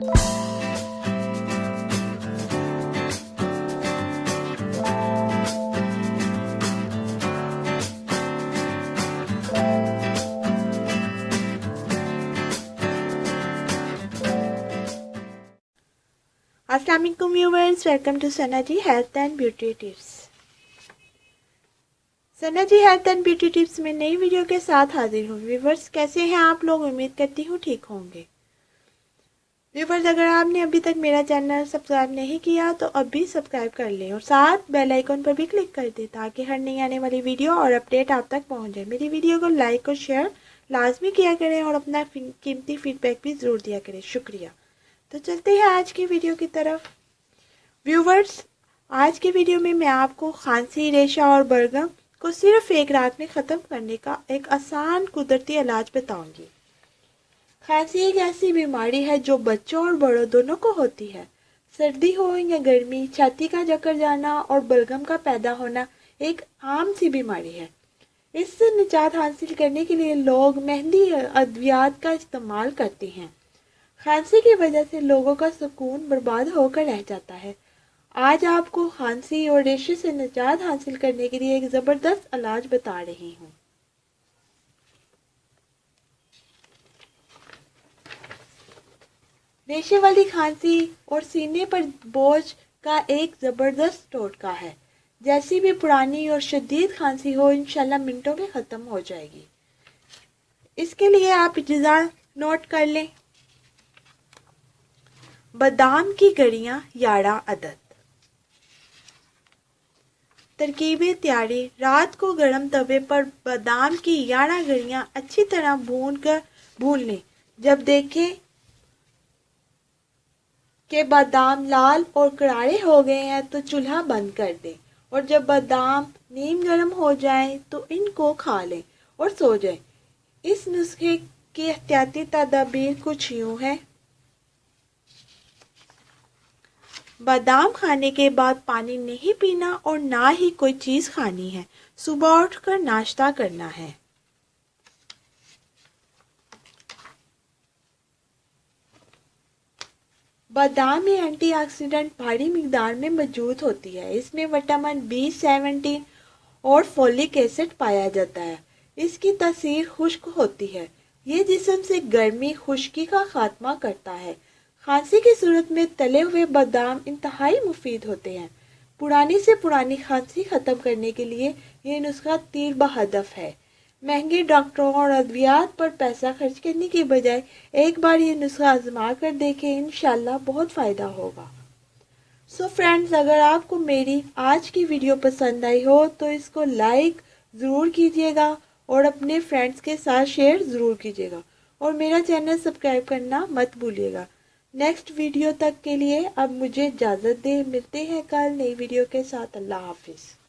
अस्सलाम वालेकुम viewers, welcome to Sana ji health and beauty tips. Sana ji health and beauty tips में नई वीडियो के साथ हाजिर हूँ। व्यूअर्स, कैसे हैं आप लोग? उम्मीद करती हूँ ठीक होंगे। व्यूअर्स, अगर आपने अभी तक मेरा चैनल सब्सक्राइब नहीं किया तो अभी सब्सक्राइब कर लें और साथ बेल आइकन पर भी क्लिक कर दें ताकि हर नई आने वाली वीडियो और अपडेट आप तक पहुँच जाए। मेरी वीडियो को लाइक और शेयर लाजमी किया करें और अपना कीमती फीडबैक भी ज़रूर दिया करें। शुक्रिया। तो चलते हैं आज की वीडियो की तरफ। व्यूवर्स, आज की वीडियो में मैं आपको खांसी, रेशा और बलगम को सिर्फ एक रात में ख़त्म करने का एक आसान कुदरती इलाज बताऊंगी। खांसी एक ऐसी बीमारी है जो बच्चों और बड़ों दोनों को होती है। सर्दी हो या गर्मी, छाती का चक्कर जाना और बलगम का पैदा होना एक आम सी बीमारी है। इससे निजात हासिल करने के लिए लोग मेहंदी अद्वियात का इस्तेमाल करते हैं। खांसी की वजह से लोगों का सुकून बर्बाद होकर रह जाता है। आज आपको खांसी और रेशे से निजात हासिल करने के लिए एक ज़बरदस्त इलाज बता रही हूँ। रेशे वाली खांसी और सीने पर बोझ का एक ज़बरदस्त टोटका है। जैसी भी पुरानी और शदीद खांसी हो, इंशाल्लाह मिनटों में ख़त्म हो जाएगी। इसके लिए आप इज्जा नोट कर लें। बादाम की गड़ियाँ 11 अदद। तरकीबें तैयारी: रात को गर्म तवे पर बादाम की 11 गड़ियाँ अच्छी तरह भून लें। जब देखें कि बादाम लाल और करारे हो गए हैं तो चूल्हा बंद कर दें और जब बादाम नीम गर्म हो जाएं तो इनको खा लें और सो जाएं। इस नुस्खे की एहतियाती तदाबीर कुछ यूँ है। बादाम खाने के बाद पानी नहीं पीना और ना ही कोई चीज़ खानी है। सुबह उठकर नाश्ता करना है। बादाम में एंटीऑक्सीडेंट भारी मिकदार में मौजूद होती है। इसमें विटामिन B17 और फोलिक एसिड पाया जाता है। इसकी तासीर खुश्क होती है। ये जिस्म से गर्मी खुश्की का खात्मा करता है। खांसी की सूरत में तले हुए बादाम इंतहाई मुफीद होते हैं। पुरानी से पुरानी खांसी ख़त्म करने के लिए ये नुस्खा तीर बहदफ है। महंगे डॉक्टरों और अद्वियात पर पैसा खर्च करने की बजाय एक बार ये नुस्खा आजमा कर देखें, इंशाल्लाह बहुत फ़ायदा होगा। सो फ्रेंड्स, अगर आपको मेरी आज की वीडियो पसंद आई हो तो इसको लाइक ज़रूर कीजिएगा और अपने फ्रेंड्स के साथ शेयर ज़रूर कीजिएगा और मेरा चैनल सब्सक्राइब करना मत भूलिएगा। नेक्स्ट वीडियो तक के लिए अब मुझे इजाज़त दें। मिलते हैं कल नई वीडियो के साथ। अल्लाह हाफिज़।